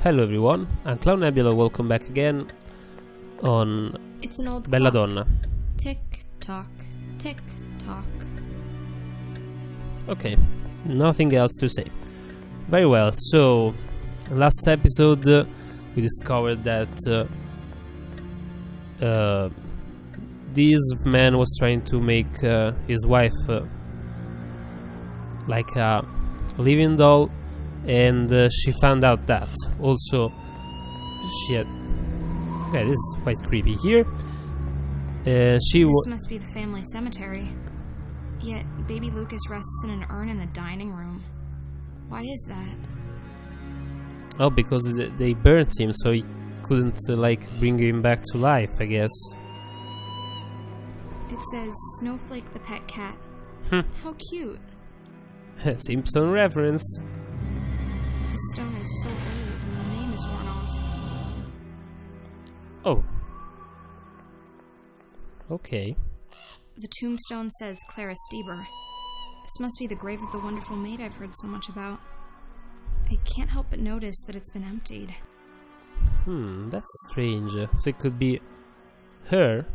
Hello everyone, I'm Clown Nebula, welcome back again on It's an old Belladonna. clock. Tick tock, tick tock. Okay, nothing else to say. Very well, so last episode we discovered that this man was trying to make his wife like a living doll, and she found out that. Also, she had... Okay, this is quite creepy here. This must be the family cemetery. Yet, baby Lucas rests in an urn in the dining room. Why is that? Oh, because they burnt him, so he couldn't like bring him back to life, I guess. It says Snowflake the pet cat. How cute. Simpson reference. The stone is so old and the name is worn off. Oh. Okay. The tombstone says Clara Stieber. This must be the grave of the wonderful maid I've heard so much about. I can't help but notice that it's been emptied. That's strange. So it could be her,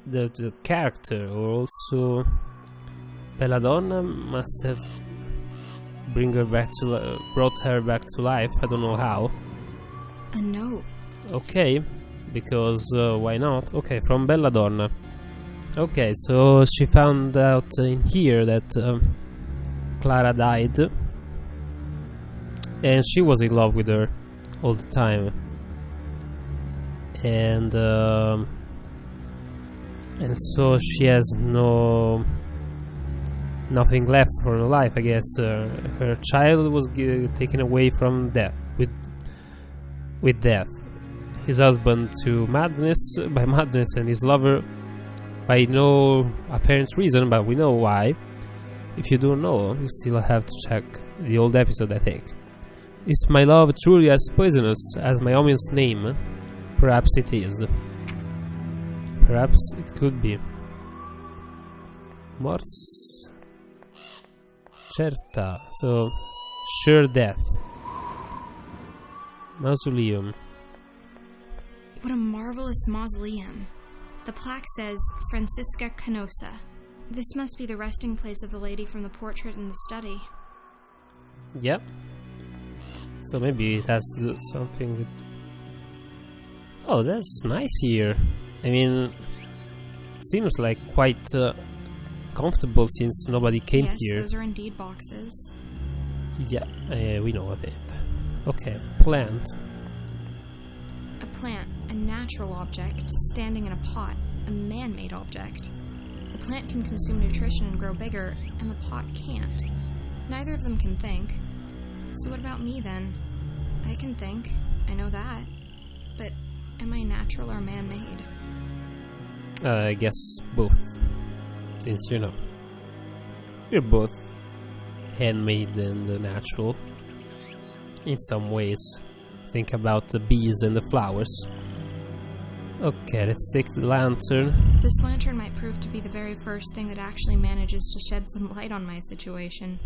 the character, or also Belladonna must have brought her back to life. I don't know how. A note. Okay, because why not? Okay, from Belladonna. Okay, so she found out in here that Clara died, and she was in love with her all the time, and so she has nothing left for her life, I guess. Her child was taken away from death with death. His husband to madness, and his lover by no apparent reason, but we know why. If you don't know, you still have to check the old episode, I think. Is my love truly as poisonous as my woman's name? Perhaps it is. Perhaps it could be. Mors certa, so sure death. Mausoleum. What a marvelous mausoleum. The plaque says Francisca Canosa. This must be the resting place of the lady from the portrait in the study. Yep. So maybe it has to do something with... Oh, that's nice here. I mean, it seems like quite comfortable since nobody came here. Yes, those are indeed boxes. Yeah, we know of it. Okay, plant. A plant, a natural object, standing in a pot, a man-made object. The plant can consume nutrition and grow bigger, and the pot can't. Neither of them can think. So what about me, then? I can think, I know that. But am I natural or man-made? I guess both. Since, we're both handmade and natural. In some ways. Think about the bees and the flowers. Okay, let's take the lantern. This lantern might prove to be the very first thing that actually manages to shed some light on my situation.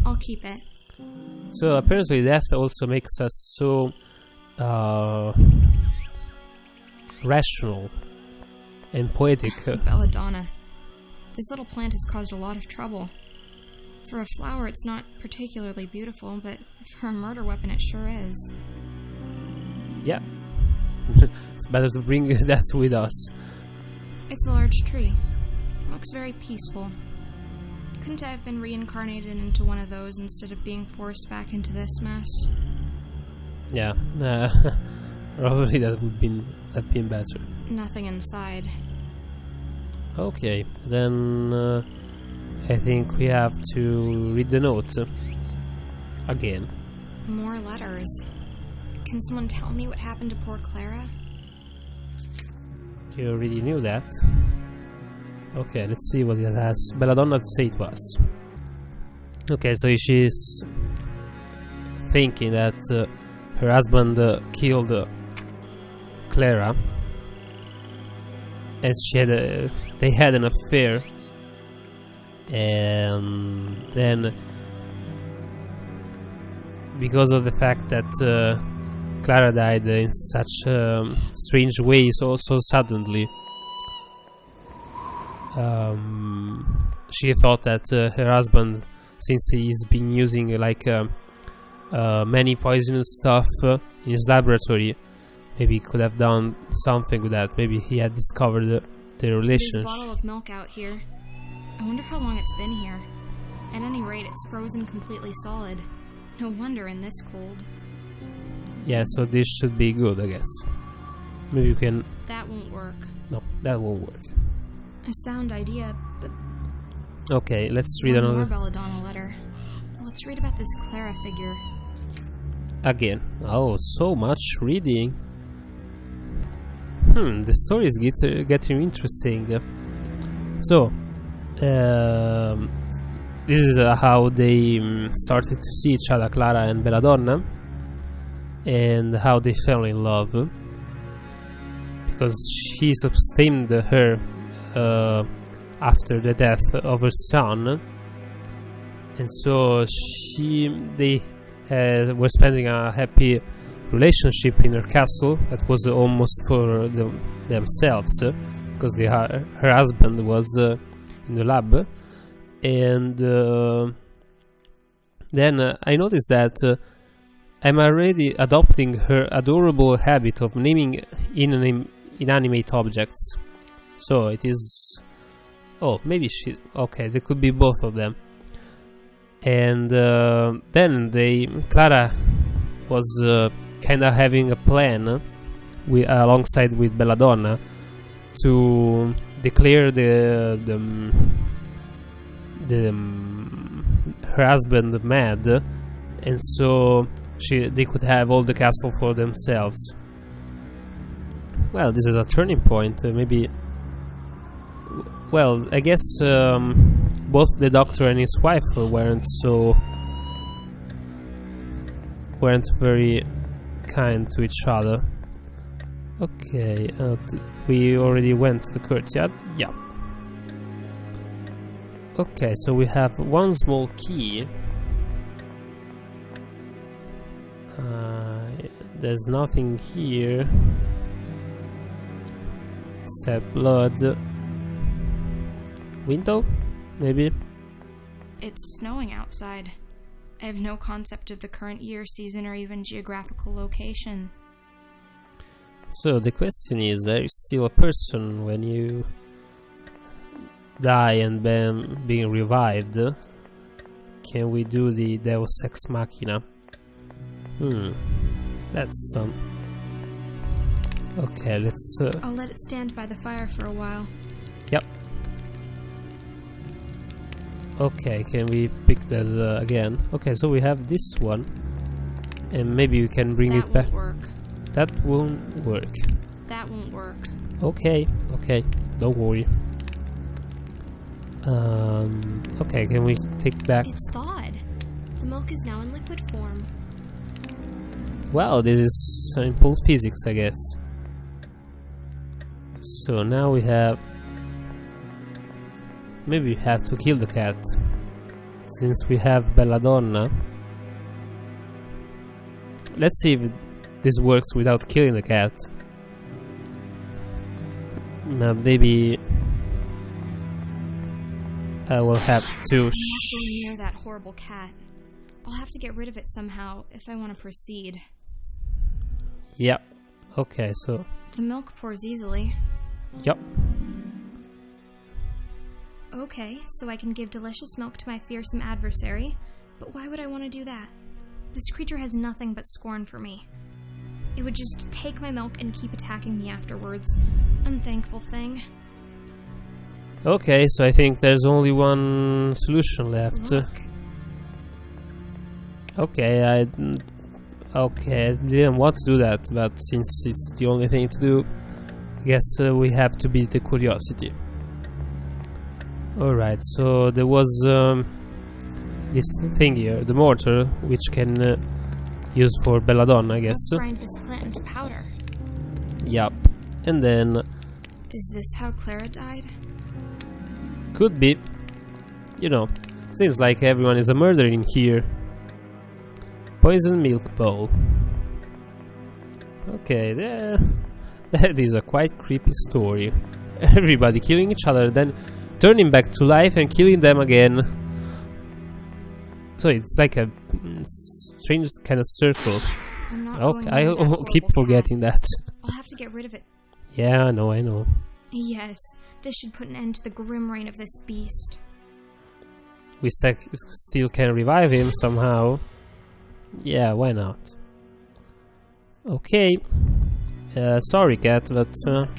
I'll keep it. So apparently death also makes us so rational and poetic. Belladonna. This little plant has caused a lot of trouble. For a flower, it's not particularly beautiful, but for a murder weapon, it sure is. Yeah. It's better to bring that with us. It's a large tree. It looks very peaceful. Couldn't I have been reincarnated into one of those instead of being forced back into this mess? Yeah. Probably that would have been better. Nothing inside. Okay, then I think we have to read the note again. More letters. Can someone tell me what happened to poor Clara? You already knew that. Okay, let's see what it has Belladonna to say to us. Okay, so she's thinking that her husband killed Clara, as they had an affair, and then because of the fact that Clara died in such strange ways, so suddenly. She thought that her husband, since he's been using like many poisonous stuff in his laboratory, maybe he could have done something with that. Maybe he had discovered the relationship. There's a bottle of milk out here. I wonder how long it's been here. At any rate, it's frozen completely solid. No wonder in this cold. Yeah, so this should be good, I guess. Maybe you can... That won't work. No, that won't work. A sound idea, but... Okay, let's read One another... more Belladonna letter. Let's read about this Clara figure. Again. Oh, so much reading. The story is getting interesting. So, this is how they started to see each other, Clara and Belladonna, and how they fell in love. Because she sustained her after the death of her son, and so they were spending a happy relationship in her castle that was almost for themselves, because her husband was in the lab. And then I noticed that I'm already adopting her adorable habit of naming inanimate objects. So it is... Oh, maybe she... Okay, there could be both of them. And then Clara was kind of having a plan alongside with Belladonna to declare her husband mad, and so they could have all the castle for themselves. Well, this is a turning point. Maybe. Well, I guess both the doctor and his wife weren't very kind to each other. Okay, we already went to the courtyard. Yeah. Okay, so we have one small key. There's nothing here except blood. Window? Maybe? It's snowing outside. I have no concept of the current year, season, or even geographical location. So the question is, are you still a person when you die and then being revived? Can we do the Deus Ex Machina? That's some... Okay, let's... I'll let it stand by the fire for a while. Yep. Okay, can we pick that again? Okay, so we have this one. And maybe we can bring it back. That won't work. That won't work. That won't work. Okay, don't worry. Okay, can we take back... It's thawed. The milk is now in liquid form. Well, this is impulse physics, I guess. So now we have... Maybe we have to kill the cat. Since we have Belladonna. Let's see if this works without killing the cat. Maybe... I will have to... I'm not going near that horrible cat. I'll have to get rid of it somehow if I want to proceed. Yep. Okay, so... The milk pours easily. Yep. Okay, so I can give delicious milk to my fearsome adversary. But why would I want to do that? This creature has nothing but scorn for me. It would just take my milk and keep attacking me afterwards. Unthankful thing. Okay, so I think there's only one solution left. Look. Okay, I didn't want to do that, but since it's the only thing to do, I guess we have to beat the curiosity. Alright, so there was this thing here, the mortar, which can use for Belladonna, I guess. Let's grind this plant into powder. Yup, and then... Is this how Clara died? Could be. You know, seems like everyone is a murderer in here. Poison milk bowl. Okay, that is a quite creepy story. Everybody killing each other, then turning back to life and killing them again. So it's like a strange kind of circle. I'm not Okay, going I near that horrible keep forgetting that. I'll have to get rid of it. Yeah, I know. Yes, this should put an end to the grim reign of this beast. We still can revive him somehow. Yeah, why not? Okay. Sorry, cat, but... Look,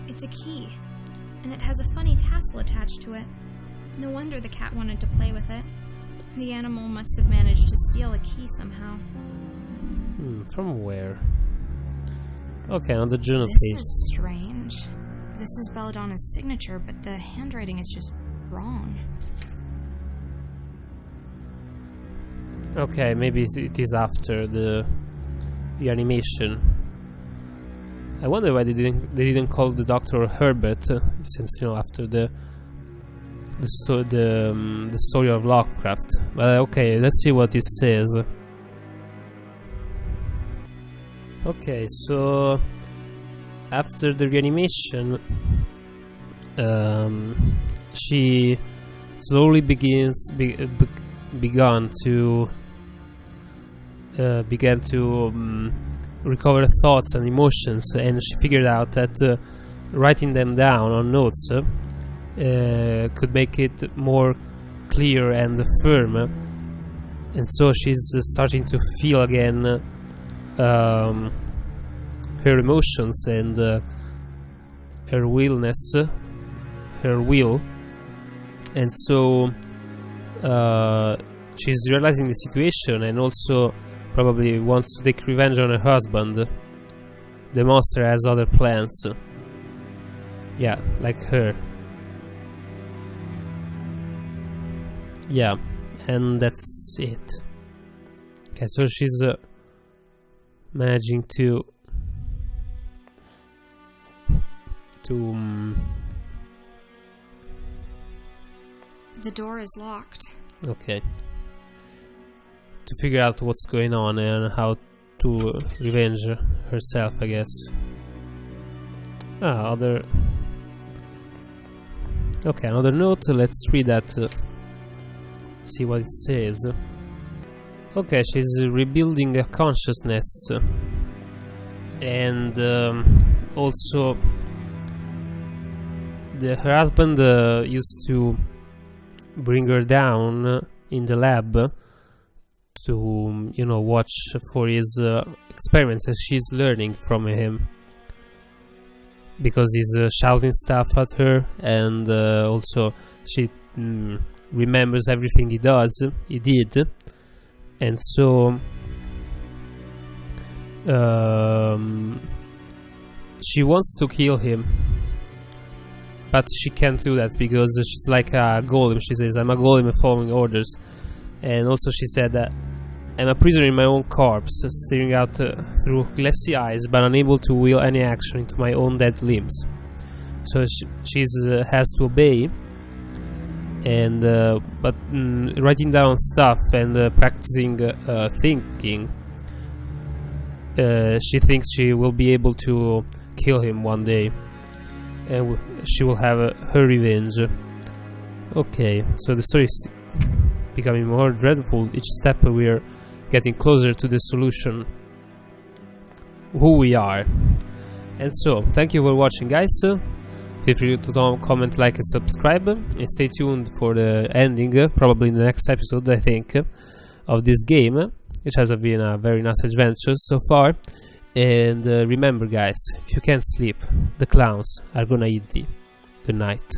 it's a key. And it has a funny tassel attached to it. No wonder the cat wanted to play with it. The animal must have managed to steal a key somehow. From where? Okay, on the journal This page. is strange. This is Belladonna's signature, but the handwriting is just wrong. Okay, maybe it is after the reanimation. I wonder why they didn't call the doctor Herbert, since after the story of Lovecraft. But okay, let's see what it says. Okay, so after the reanimation, she slowly began to recover thoughts and emotions, and she figured out that writing them down on notes could make it more clear and firm, and so she's starting to feel again her emotions and her will, and so she's realizing the situation and also probably wants to take revenge on her husband. The monster has other plans. Yeah, like her. Yeah, and that's it. Okay, so she's managing to The door is locked. okay, to figure out what's going on and how to revenge herself, I guess. Okay, another note. Let's read that, see what it says. Okay, she's rebuilding a consciousness, and also her husband used to bring her down in the lab to watch for his experiments, as she's learning from him, because he's shouting stuff at her, and also she remembers everything he did, and so she wants to kill him, but she can't do that because she's like a golem. She says, I'm a golem following orders. And also she said that I'm a prisoner in my own corpse, staring out through glassy eyes, but unable to will any action into my own dead limbs. So she has to obey, and but writing down stuff and practicing thinking, she thinks she will be able to kill him one day, and she will have her revenge. Okay, so the story is becoming more dreadful. Each step we are getting closer to the solution, who we are. And so, thank you for watching, guys. Feel free to comment, like, and subscribe, and stay tuned for the ending, probably in the next episode, I think, of this game, which has been a very nice adventure so far. And remember, guys, if you can't sleep, the clowns are gonna eat thee. Good night.